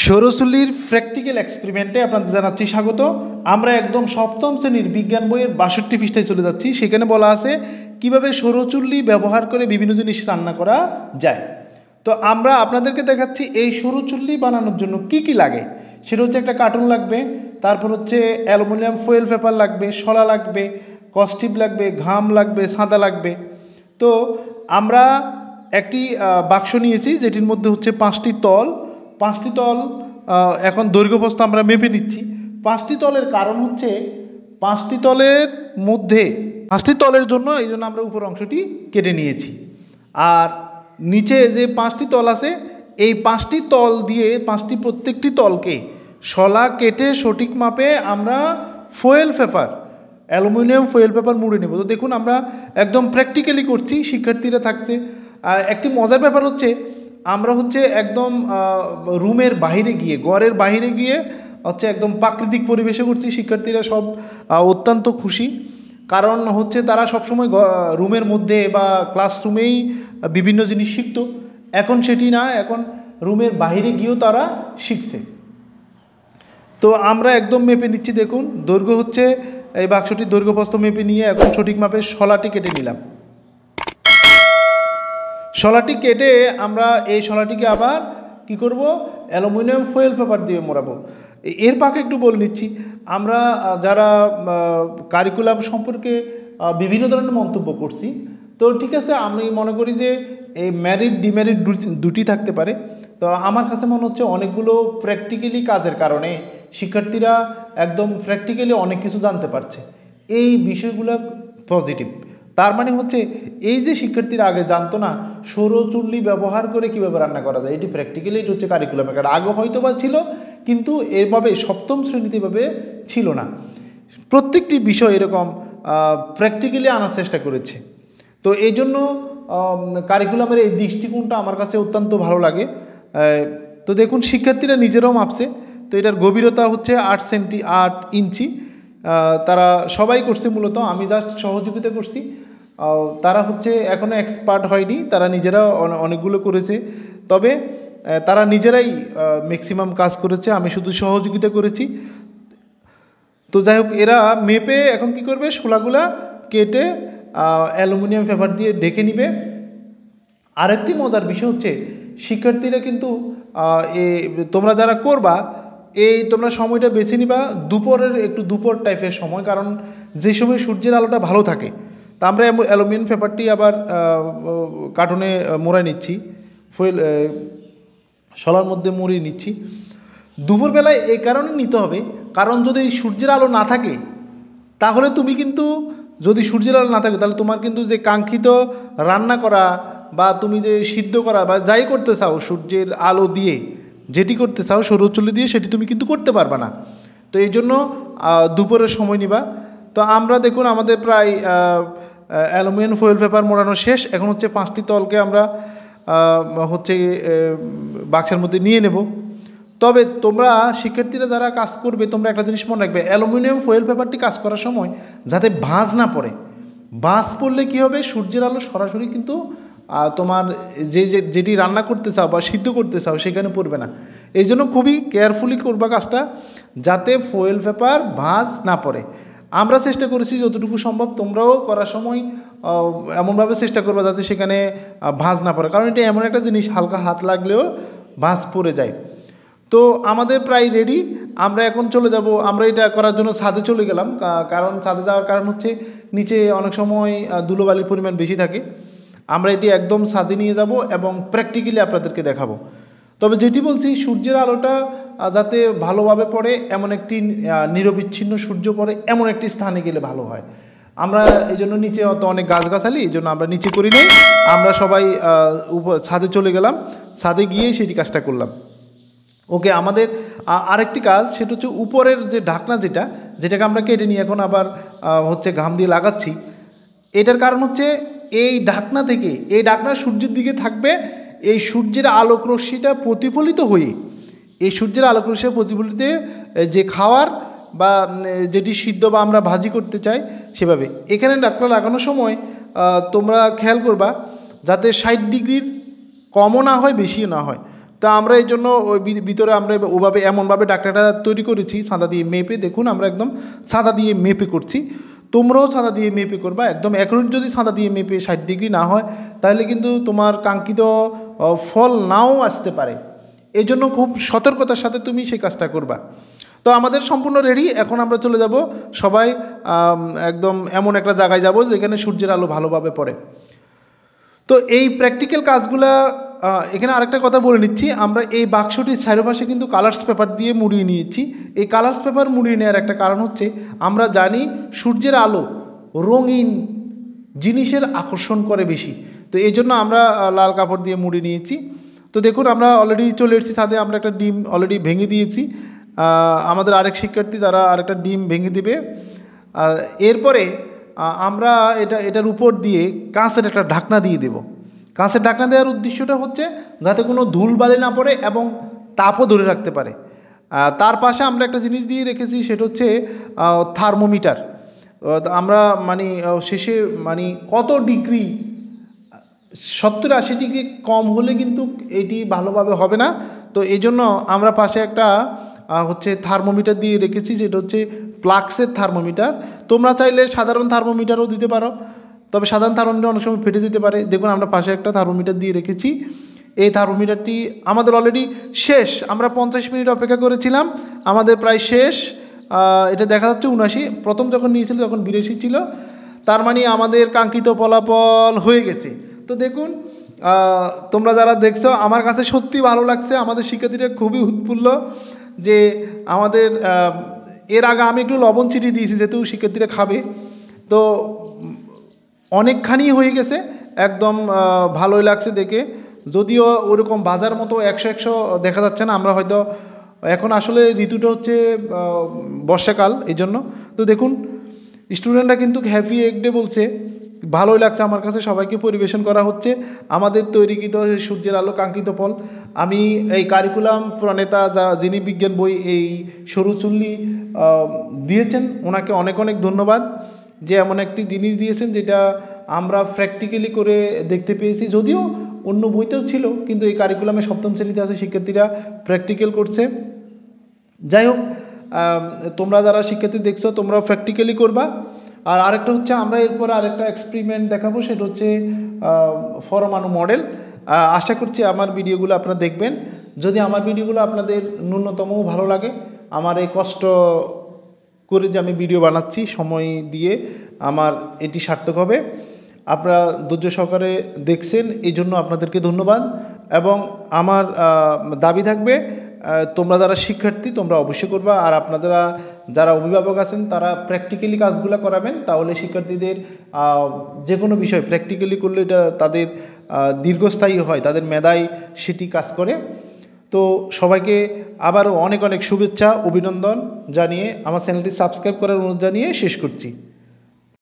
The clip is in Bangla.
সৌরচুল্লির প্র্যাকটিক্যাল এক্সপেরিমেন্টে আপনাদের জানাচ্ছি স্বাগত। আমরা একদম সপ্তম শ্রেণীর বিজ্ঞান বইয়ের 62 পৃষ্ঠায় চলে যাচ্ছি। সেখানে বলা আছে কিভাবে সৌরচুল্লি ব্যবহার করে বিভিন্ন জিনিস রান্না করা যায়। তো আমরা আপনাদেরকে দেখাচ্ছি এই সৌরচুল্লি বানানোর জন্য কি কি লাগে। সেটা হচ্ছে একটা কার্টুন লাগবে, তারপর হচ্ছে অ্যালুমিনিয়াম ফয়েল পেপার লাগবে, শলা লাগবে, কস্টিপ লাগবে, ঘাম লাগবে, সাদা লাগবে। তো আমরা একটি বাক্স নিয়েছি যেটির মধ্যে হচ্ছে 5টি তল। এখন দৈর্ঘ্যপ্রস্থ আমরা মেপে নিচ্ছি। 5টি তলের কারণ হচ্ছে 5টি তলের মধ্যে 5টি তলের জন্য এই জন্য আমরা উপর অংশটি কেটে নিয়েছি। আর নিচে যে 5টি তল আছে এই 5টি তল দিয়ে প্রত্যেকটি তলকে শলা কেটে সঠিক মাপে আমরা foil paper, aluminium foil paper মুড়ে নেব। তো দেখুন আমরা একদম প্র্যাকটিক্যালি করছি, শিক্ষার্থীরা থাকছে। একটি মজার ব্যাপার হচ্ছে আমরা হচ্ছে একদম রুমের বাইরে গিয়ে, ঘরের বাইরে গিয়ে হচ্ছে একদম প্রাকৃতিক পরিবেশে করছি। শিক্ষার্থীরা সব অত্যন্ত খুশি, কারণ হচ্ছে তারা সবসময় রুমের মধ্যে বা ক্লাসরুমেই বিভিন্ন জিনিস শিখতো। এখন সেটি না, এখন রুমের বাইরে গিয়েও তারা শিখছে। তো আমরা একদম মেপে নিচ্ছি। দেখুন দৈর্ঘ্য হচ্ছে এই বাক্সটির দৈর্ঘ্যপ্রস্থ মেপে নিয়ে এখন সঠিক মাপে শলাটি কেটে নিলাম। শলাটি কেটে আমরা এই শলাটিকে আবার কি করব, অ্যালুমিনিয়াম ফয়েল পেপার দিয়ে মোড়াবো। এর পাকে একটু বলে নিচ্ছি, আমরা যারা কারিকুলাম সম্পর্কে বিভিন্ন ধরনের মন্তব্য করছি, তো ঠিক আছে, আমি মনে করি যে এই ম্যারিট ডিমেরিট দুটি থাকতে পারে। তো আমার কাছে মনে হচ্ছে অনেকগুলো প্র্যাকটিক্যালি কাজের কারণে শিক্ষার্থীরা একদম প্র্যাকটিক্যালি অনেক কিছু জানতে পারছে। এই বিষয়গুলো পজিটিভ। তার মানে হচ্ছে এই যে শিক্ষার্থীরা আগে জানতো না সৌরচুল্লি ব্যবহার করে কীভাবে রান্না করা যায়, এটি প্র্যাকটিক্যালি এটি হচ্ছে কারিকুলামের কারণ। আগে হয়তো বা ছিল, কিন্তু এভাবে সপ্তম শ্রেণীতে এভাবে ছিল না। প্রত্যেকটি বিষয় এরকম প্র্যাকটিক্যালি আনার চেষ্টা করেছে। তো এই জন্য কারিকুলামের এই দৃষ্টিকোণটা আমার কাছে অত্যন্ত ভালো লাগে। তো দেখুন শিক্ষার্থীরা নিজেরাও মাপছে। তো এটার গভীরতা হচ্ছে 8 ইঞ্চি। তারা সবাই করছে, মূলত আমি জাস্ট সহযোগিতা করছি। তারা হচ্ছে এখনও এক্সপার্ট হয়নি, তারা নিজেরা অনেকগুলো করেছে। তবে তারা নিজেরাই ম্যাক্সিমাম কাজ করেছে, আমি শুধু সহযোগিতা করেছি। তো যাই হোক, এরা মেপে এখন কি করবে, শোলাগুলা কেটে অ্যালুমিনিয়াম পেপার দিয়ে ঢেকে নিবে। আরেকটি মজার বিষয় হচ্ছে শিক্ষার্থীরা কিন্তু তোমরা যারা করবা তোমরা সময়টা বেছে নিবা দুপুর টাইপের সময়, কারণ যে সময় সূর্যের আলোটা ভালো থাকে। তা আমরা অ্যালুমিনিয়াম পেপারটি আবার কার্টুনে মোড়াই নিচ্ছি, শলার মধ্যে মুড়িয়ে নিচ্ছি। দুপুরবেলায় এই কারণে নিতে হবে, কারণ যদি সূর্যের আলো না থাকে তাহলে তুমি কিন্তু, যদি সূর্যের আলো না থাকে তাহলে তোমার কিন্তু যে কাঙ্ক্ষিত রান্না করা বা তুমি যে সিদ্ধ করা বা যাই করতে চাও সূর্যের আলো দিয়ে, যেটি করতে চাও সৌরচুল্লি দিয়ে, সেটি তুমি কিন্তু করতে পারবে না। তো এই জন্য দুপুরের সময় নিবা। তো আমরা দেখুন আমাদের প্রায় অ্যালুমিনিয়াম ফয়েল পেপার মোড়ানো শেষ। এখন হচ্ছে 5টি তলকে আমরা হচ্ছে বাক্সের মধ্যে নিয়ে নেব। তবে তোমরা শিক্ষার্থীরা যারা কাজ করবে, তোমরা একটা জিনিস মনে রাখবে, অ্যালুমিনিয়াম ফয়েল পেপারটি কাজ করার সময় যাতে ভাঁজ না পড়ে। ভাঁজ পড়লে কী হবে, সূর্যের আলো সরাসরি কিন্তু তোমার যেটি রান্না করতে চাও বা সিদ্ধ করতে চাও সেখানে পড়বে না। এই জন্য খুবই কেয়ারফুলি করবা কাজটা, যাতে ফয়েল পেপার ভাঁজ না পড়ে। আমরা চেষ্টা করেছি যতটুকু সম্ভব, তোমরাও করার সময় এমনভাবে চেষ্টা করবা যাতে সেখানে ভাঁজ না পড়ে, কারণ এটা এমন একটা জিনিস হালকা হাত লাগলেও ভাঁজ পড়ে যায়। তো আমাদের প্রায় রেডি। আমরা এখন চলে যাব, আমরা এটা করার জন্য ছাদে চলে গেলাম, কারণ ছাদে যাওয়ার কারণ হচ্ছে নিচে অনেক সময় ধুলোবালির পরিমাণ বেশি থাকে। আমরা এটি একদম ছাদে নিয়ে যাব এবং প্র্যাকটিক্যালি আপনাদেরকে দেখাবো। তবে যেটি বলছি, সূর্যের আলোটা যাতে ভালোভাবে পড়ে, এমন একটি নিরবিচ্ছিন্ন সূর্য পড়ে এমন একটি স্থানে গেলে ভালো হয়। আমরা এই জন্য নিচে অনেক গাছগাছালি, এই জন্য আমরা নিচে করি নাই, আমরা সবাই ছাদে চলে গেলাম। ছাদে গিয়েই সেটি কাজটা করলাম। ওকে, আমাদের আরেকটি কাজ, সেটা হচ্ছে উপরের যে ঢাকনা যেটাকে আমরা কেটে নিয়ে এখন আবার হচ্ছে ঘাম দিয়ে লাগাচ্ছি। এটার কারণ হচ্ছে এই ঢাকনা সূর্যের দিকে থাকবে। এই সূর্যের আলোক রশ্মিটা প্রতিফলিত হয়ে, এই সূর্যের আলোক রশ্মি প্রতিফলিত যে খাওয়ার বা যেটি সিদ্ধ বা আমরা ভাজি করতে চাই সেভাবে। এখানে ঢাকনা লাগানোর সময় তোমরা খেয়াল করবা যাতে 60 ডিগ্রির কমও না হয় বেশিও না হয়, তা আমরা এই জন্য ওই ভিতরে আমরা ওভাবে এমনভাবে ডাকনাটা তৈরি করেছি সাদা দিয়ে মেপে। দেখুন আমরা একদম সাদা দিয়ে মেপে করছি, তোমরাও সাদা দিয়ে মেপে করবা। একদম অ্যাকুরেট যদি সাদা দিয়ে মেপে 60 ডিগ্রি না হয় তাহলে কিন্তু তোমার কাঙ্ক্ষিত ফল নাও আসতে পারে। এই জন্য খুব সতর্কতার সাথে তুমি সেই কাজটা করবা। তো আমাদের সম্পূর্ণ রেডি। এখন আমরা চলে যাব সবাই একদম এমন একটা জায়গায় যাব যেখানে সূর্যের আলো ভালোভাবে পড়ে। তো এই প্র্যাকটিক্যাল কাজগুলা এখানে আরেকটা কথা বলে নিচ্ছি, আমরা এই বাক্সটির চারপাশে কিন্তু কালার্স পেপার দিয়ে মুড়িয়ে নিয়েছি। এই কালার্স পেপার মুড়িয়ে নেওয়ার একটা কারণ হচ্ছে আমরা জানি সূর্যের আলো রঙিন জিনিসের আকর্ষণ করে বেশি, তো এই জন্য আমরা লাল কাপড় দিয়ে মুড়িয়ে নিয়েছি। তো দেখুন আমরা অলরেডি চলে এসেছি ছাদে, আমরা একটা ডিম অলরেডি ভেঙে দিয়েছি। আমাদের আরেক শিক্ষার্থী তারা আরেকটা ডিম ভেঙে দেবে। এরপরে আমরা এটার উপর দিয়ে কাঁচের একটা ঢাকনা দিয়ে দেব। কাঁচের ঢাকনা দেওয়ার উদ্দেশ্যটা হচ্ছে যাতে কোনো ধুলবালি না পড়ে এবং তাপও ধরে রাখতে পারে। তার পাশে আমরা একটা জিনিস দিয়ে রেখেছি, সেটা হচ্ছে থার্মোমিটার। আমরা শেষে কত ডিগ্রি, 70-80 ডিগ্রি কম হলে কিন্তু এটি ভালোভাবে হবে না। তো এই জন্য আমরা পাশে একটা থার্মোমিটার দিয়ে রেখেছি, যেটা হচ্ছে প্লাক্সের থার্মোমিটার। তোমরা চাইলে সাধারণ থার্মোমিটারও দিতে পারো, তবে সাধারণ থার্মোমিটার অনেক সময় ফেটে যেতে পারে। দেখুন আমরা পাশে একটা থার্মোমিটার দিয়ে রেখেছি। এই থার্মোমিটারটি আমাদের অলরেডি শেষ, আমরা 50 মিনিট অপেক্ষা করেছিলাম, আমাদের প্রায় শেষ। এটা দেখা যাচ্ছে 79, প্রথম যখন নিয়েছিল তখন 82 ছিল, তার মানে আমাদের কাঙ্ক্ষিত ফলাফল হয়ে গেছে। তো দেখুন তোমরা যারা দেখছো, আমার কাছে সত্যি ভালো লাগছে, আমাদের শিক্ষার্থীরা খুবই উৎফুল্ল যে আমাদের এর আগে আমি একটু লবণ ছিটিয়ে দিয়েছি যেহেতু শিক্ষার্থীরা খাবে, তো অনেকখানি হয়ে গেছে, একদম ভালোই লাগছে দেখে। যদিও ওরকম বাজার মতো 100 দেখা যাচ্ছে না, আমরা হয়তো এখন আসলে ঋতুটা হচ্ছে বর্ষাকাল এই জন্য। তো দেখুন স্টুডেন্টরা কিন্তু হ্যাপি এক ডে বলছে, ভালোই লাগছে আমার কাছে, সবাইকে পরিবেশন করা হচ্ছে আমাদের তৈরিকৃত সূর্যের আলো কাঙ্ক্ষিত ফল। আমি এই কারিকুলাম প্রণেতা যিনি বিজ্ঞান বই এই সরু চুল্লি দিয়েছেন, ওনাকে অনেক অনেক ধন্যবাদ যে এমন একটি জিনিস দিয়েছেন যেটা আমরা প্র্যাকটিক্যালি করে দেখতে পেয়েছি। যদিও অন্য বইতেও ছিল, কিন্তু এই কারিকুলামে 7ম শ্রেণীতে আছে শিক্ষার্থীরা প্র্যাকটিক্যাল করছে। যাই হোক, তোমরা যারা শিক্ষার্থী দেখছো তোমরা প্র্যাকটিক্যালি করবা। আর আরেকটা হচ্ছে আমরা এরপরে আরেকটা এক্সপেরিমেন্ট দেখাবো, সেটা হচ্ছে পরমাণু মডেল। আশা করছি আমার ভিডিওগুলো আপনারা দেখবেন। যদি আমার ভিডিওগুলো আপনাদের ন্যূনতমও ভালো লাগে, আমার এই কষ্ট করে যে আমি ভিডিও বানাচ্ছি সময় দিয়ে, আমার এটি সার্থক হবে। আপনারা ধৈর্য সহকারে দেখছেন, এই জন্য আপনাদেরকে ধন্যবাদ। এবং আমার দাবি থাকবে তোমরা যারা শিক্ষার্থী তোমরা অবশ্যই করবা, আর আপনারা যারা অভিভাবক আছেন তারা প্র্যাকটিক্যালি কাজগুলো করাবেন, তাহলে শিক্ষার্থীদের যে কোনো বিষয় প্র্যাকটিক্যালি করলে এটা তাদের দীর্ঘস্থায়ী হয়, তাদের মেধায় সেটি কাজ করে। তো সবাইকে আবারও অনেক অনেক শুভেচ্ছা অভিনন্দন জানিয়ে আমার চ্যানেলটি সাবস্ক্রাইব করার অনুরোধ জানিয়ে শেষ করছি।